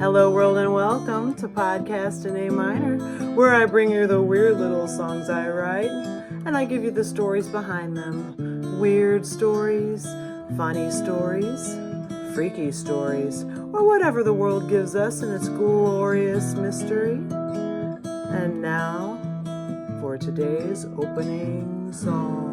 Hello world and welcome to Podcast in A Minor, where I bring you the weird little songs I write, and I give you the stories behind them. Weird stories, funny stories, freaky stories, or whatever the world gives us in its glorious mystery. And now, for today's opening song.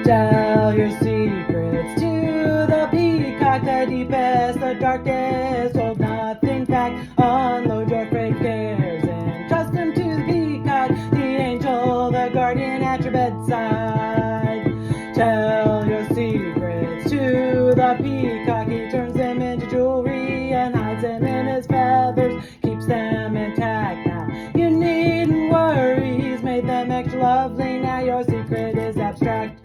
Tell your secrets to the peacock, the deepest, the darkest, hold nothing back, unload your freight cares and trust them to the peacock, the angel, the guardian at your bedside. Tell your secrets to the peacock, he turns them into jewelry and hides them in his feathers, keeps them intact. Now you needn't worry, he's made them extra lovely, now your secret is abstract.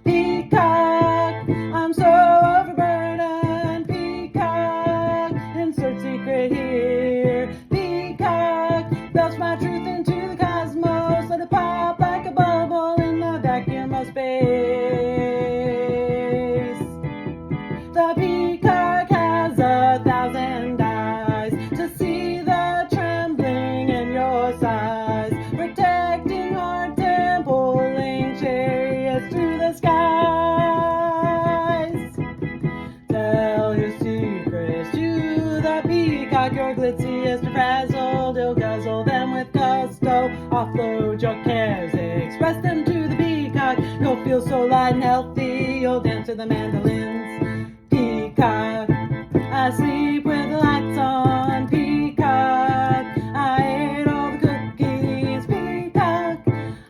Peacock, I'm so overburdened. Peacock, insert secret here. Peacock, belch my truth into the cosmos. Let it pop like a bubble in the vacuum of space. The peacock has 1,000 eyes to see the trembling in your sighs, protecting hearts and pulling chariots through the skies. Tell your secrets to the peacock, your glitziest are frazzled, he'll guzzle them with gusto, offload your cares, express them to the peacock, you'll feel so light and healthy, you'll dance to the mandolins. Peacock, I sleep with the lights on. Peacock, I ate all the cookies. Peacock,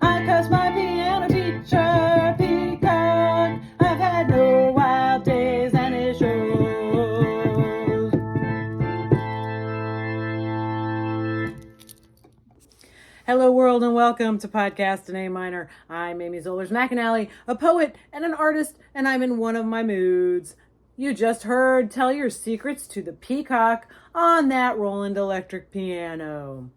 I cuss my piano teacher. Peacock, I've had no wild days and it shows. Hello world and welcome to Podcast in A Minor. I'm Amy Zollers-McAnally, a poet and an artist, and I'm in one of my moods. You just heard Tell Your Secrets to the Peacock on that Roland electric piano.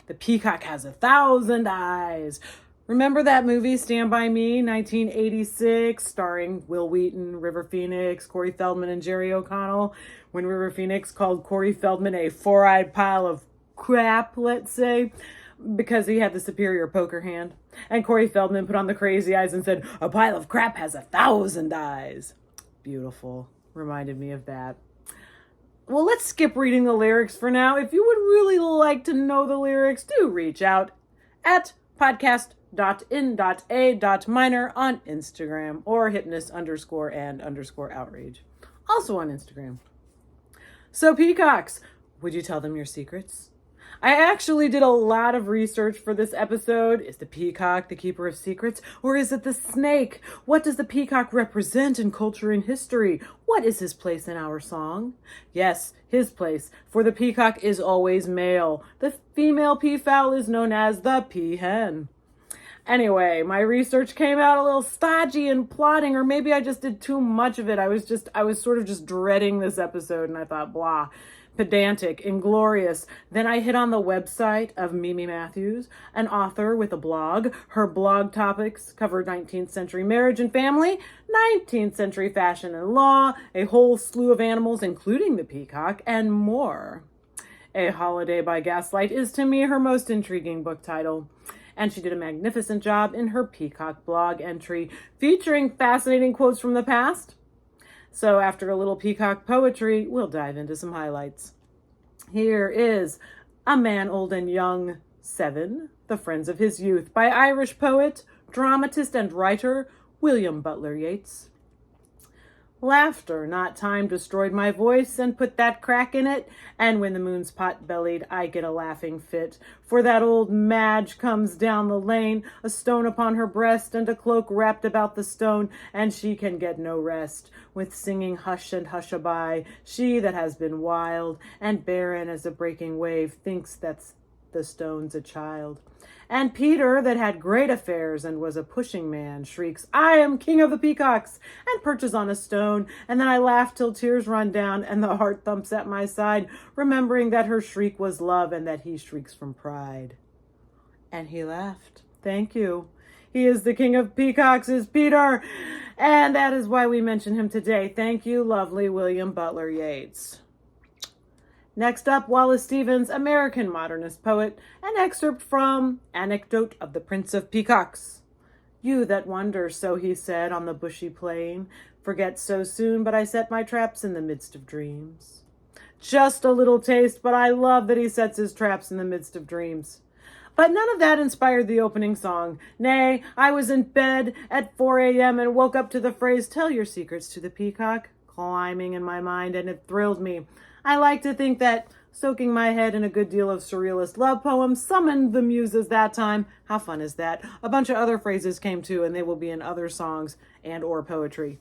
The peacock has 1,000 eyes. Remember that movie, Stand By Me, 1986, starring Will Wheaton, River Phoenix, Corey Feldman, and Jerry O'Connell, when River Phoenix called Corey Feldman a four-eyed pile of crap, let's say, because he had the superior poker hand. And Corey Feldman put on the crazy eyes and said, "A pile of crap has 1,000 eyes." Beautiful. Reminded me of that. Well, let's skip reading the lyrics for now. If you would really like to know the lyrics, do reach out at podcast.in.a.minor on Instagram or Hipness_and_outrage. Also on Instagram. So peacocks, would you tell them your secrets? I actually did a lot of research for this episode. Is the peacock the keeper of secrets, or is it the snake? What does the peacock represent in culture and history? What is his place in our song? Yes, his place, for the peacock is always male. The female peafowl is known as the peahen. Anyway, my research came out a little stodgy and plotting, or maybe I just did too much of it. I was sort of just dreading this episode, and I thought, blah. Pedantic, inglorious. Then I hit on the website of Mimi Matthews, an author with a blog. Her blog topics covered 19th century marriage and family, 19th century fashion and law, a whole slew of animals, including the peacock, and more. A Holiday by Gaslight is to me her most intriguing book title. And she did a magnificent job in her Peacock blog entry, featuring fascinating quotes from the past. So after a little peacock poetry, we'll dive into some highlights. Here is A Man Old and Young 7, The Friends of His Youth, by Irish poet, dramatist, and writer William Butler Yeats. Laughter, not time, destroyed my voice and put that crack in it, and when the moon's pot-bellied, I get a laughing fit. For that old Madge comes down the lane, a stone upon her breast, and a cloak wrapped about the stone, and she can get no rest. With singing hush and hush-a-by, she that has been wild, and barren as a breaking wave, thinks that's the stone's a child. And Peter, that had great affairs and was a pushing man, shrieks, "I am king of the peacocks," and perches on a stone. And then I laugh till tears run down, and the heart thumps at my side, remembering that her shriek was love, and that he shrieks from pride. And he laughed. Thank you. He is the king of peacocks, is Peter. And that is why we mention him today. Thank you, lovely William Butler Yeats. Next up, Wallace Stevens, American modernist poet, an excerpt from Anecdote of the Prince of Peacocks. You that wander, so he said, on the bushy plain, forget so soon, but I set my traps in the midst of dreams. Just a little taste, but I love that he sets his traps in the midst of dreams. But none of that inspired the opening song. Nay, I was in bed at 4 a.m. and woke up to the phrase, tell your secrets to the peacock, climbing in my mind, and it thrilled me. I like to think that soaking my head in a good deal of surrealist love poems summoned the muses that time. How fun is that? A bunch of other phrases came too, and they will be in other songs and or poetry.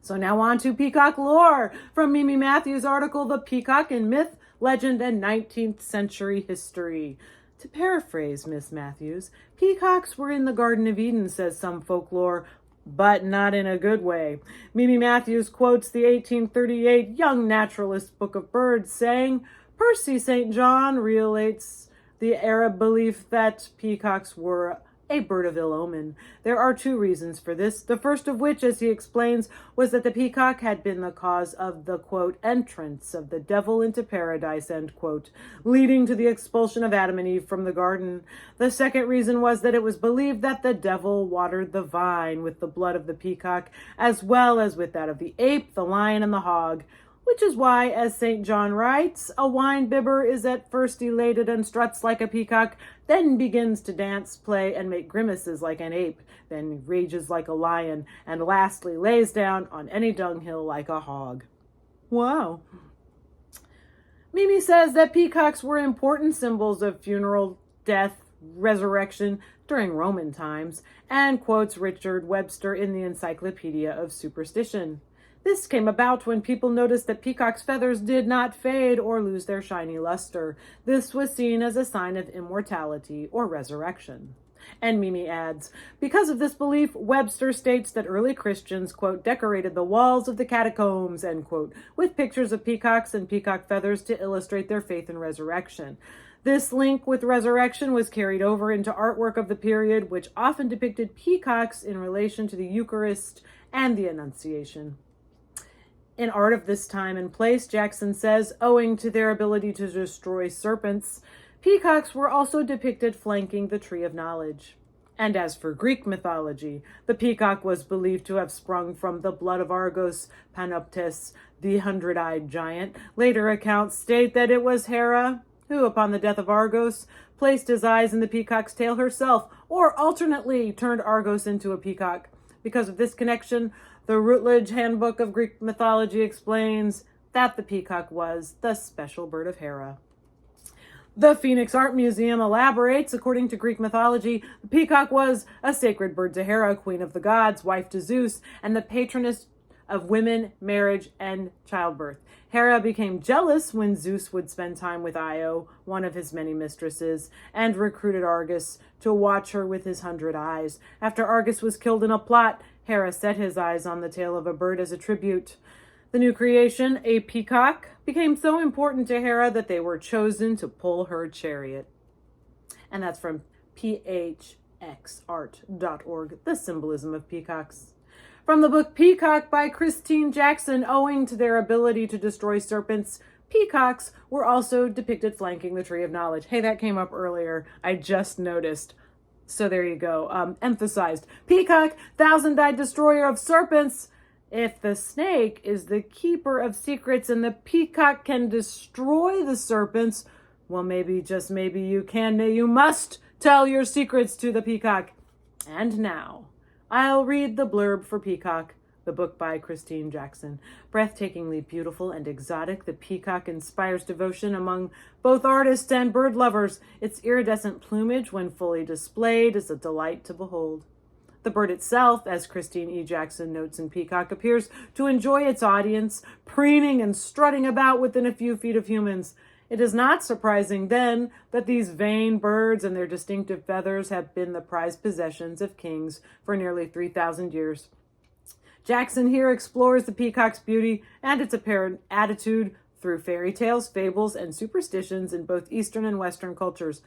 So now on to peacock lore from Mimi Matthews' article, The Peacock in Myth, Legend, and 19th Century History. To paraphrase Miss Matthews, peacocks were in the Garden of Eden, says some folklore, but not in a good way. Mimi Matthews quotes the 1838 Young Naturalist Book of Birds, saying, Percy St. John relates the Arab belief that peacocks were a bird of ill omen. There are two reasons for this. The first of which, as he explains, was that the peacock had been the cause of the, quote, entrance of the devil into paradise, end quote, leading to the expulsion of Adam and Eve from the garden. The second reason was that it was believed that the devil watered the vine with the blood of the peacock, as well as with that of the ape, the lion, and the hog. Which is why, as St. John writes, a wine bibber is at first elated and struts like a peacock, then begins to dance, play, and make grimaces like an ape, then rages like a lion, and lastly lays down on any dunghill like a hog. Wow. Mimi says that peacocks were important symbols of funeral, death, resurrection during Roman times, and quotes Richard Webster in the Encyclopedia of Superstition. This came about when people noticed that peacocks' feathers did not fade or lose their shiny luster. This was seen as a sign of immortality or resurrection. And Mimi adds, because of this belief, Webster states that early Christians, quote, decorated the walls of the catacombs, end quote, with pictures of peacocks and peacock feathers to illustrate their faith in resurrection. This link with resurrection was carried over into artwork of the period, which often depicted peacocks in relation to the Eucharist and the Annunciation. In art of this time and place, Jackson says, owing to their ability to destroy serpents, peacocks were also depicted flanking the Tree of Knowledge. And as for Greek mythology, the peacock was believed to have sprung from the blood of Argos Panoptes, the 100-eyed giant. Later accounts state that it was Hera who, upon the death of Argos, placed his eyes in the peacock's tail herself, or alternately turned Argos into a peacock. Because of this connection, the Routledge Handbook of Greek Mythology explains that the peacock was the special bird of Hera. The Phoenix Art Museum elaborates, according to Greek mythology, the peacock was a sacred bird to Hera, queen of the gods, wife to Zeus, and the patroness of women, marriage, and childbirth. Hera became jealous when Zeus would spend time with Io, one of his many mistresses, and recruited Argus to watch her with his 100 eyes. After Argus was killed in a plot, Hera set his eyes on the tail of a bird as a tribute. The new creation, a peacock, became so important to Hera that they were chosen to pull her chariot. And that's from phxart.org, The Symbolism of Peacocks. From the book Peacock by Christine Jackson, owing to their ability to destroy serpents, peacocks were also depicted flanking the Tree of Knowledge. Hey, that came up earlier. I just noticed. So there you go. Emphasized. Peacock, thousand-eyed destroyer of serpents. If the snake is the keeper of secrets and the peacock can destroy the serpents, well, maybe, just maybe you must tell your secrets to the peacock. And now, I'll read the blurb for Peacock, the book by Christine Jackson. Breathtakingly beautiful and exotic, the peacock inspires devotion among both artists and bird lovers. Its iridescent plumage, when fully displayed, is a delight to behold. The bird itself, as Christine E. Jackson notes in Peacock, appears to enjoy its audience, preening and strutting about within a few feet of humans. It is not surprising, then, that these vain birds and their distinctive feathers have been the prized possessions of kings for nearly 3,000 years. Jackson here explores the peacock's beauty and its apparent attitude through fairy tales, fables, and superstitions in both Eastern and Western cultures.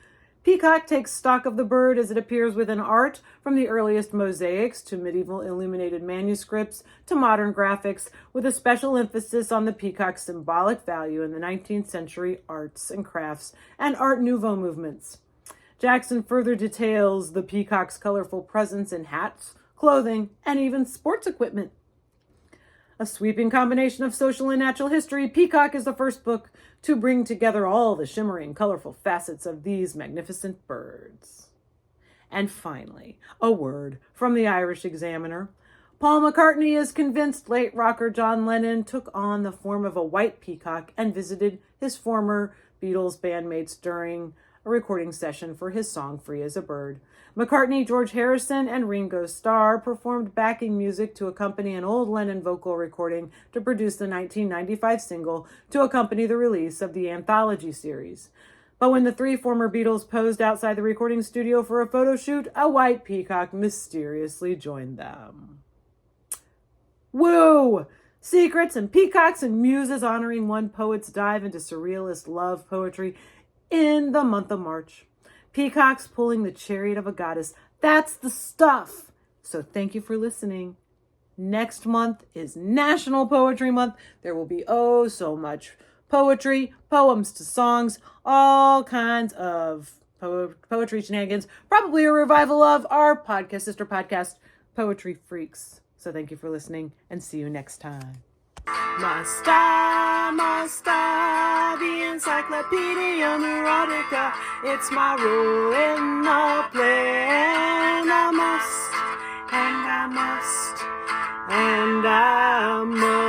Peacock takes stock of the bird as it appears within art, from the earliest mosaics to medieval illuminated manuscripts to modern graphics, with a special emphasis on the peacock's symbolic value in the 19th century arts and crafts and Art Nouveau movements. Jackson further details the peacock's colorful presence in hats, clothing, and even sports equipment. A sweeping combination of social and natural history, Peacock is the first book to bring together all the shimmering, colorful facets of these magnificent birds. And finally, a word from the Irish Examiner. Paul McCartney is convinced late rocker John Lennon took on the form of a white peacock and visited his former Beatles bandmates during a recording session for his song Free as a Bird. McCartney, George Harrison, and Ringo Starr performed backing music to accompany an old Lennon vocal recording to produce the 1995 single to accompany the release of the anthology series. But when the three former Beatles posed outside the recording studio for a photo shoot, a white peacock mysteriously joined them. Woo! Secrets and peacocks and muses honoring one poet's dive into surrealist love poetry in the month of March. Peacocks pulling the chariot of a goddess. That's the stuff. So thank you for listening. Next month is National Poetry Month. There will be so much poetry, poems to songs, all kinds of poetry shenanigans. Probably a revival of our sister podcast, Poetry Freaks. So thank you for listening and see you next time. My star, the Encyclopedia Neurotica. It's my role in the play, and I must, and I must, and I must.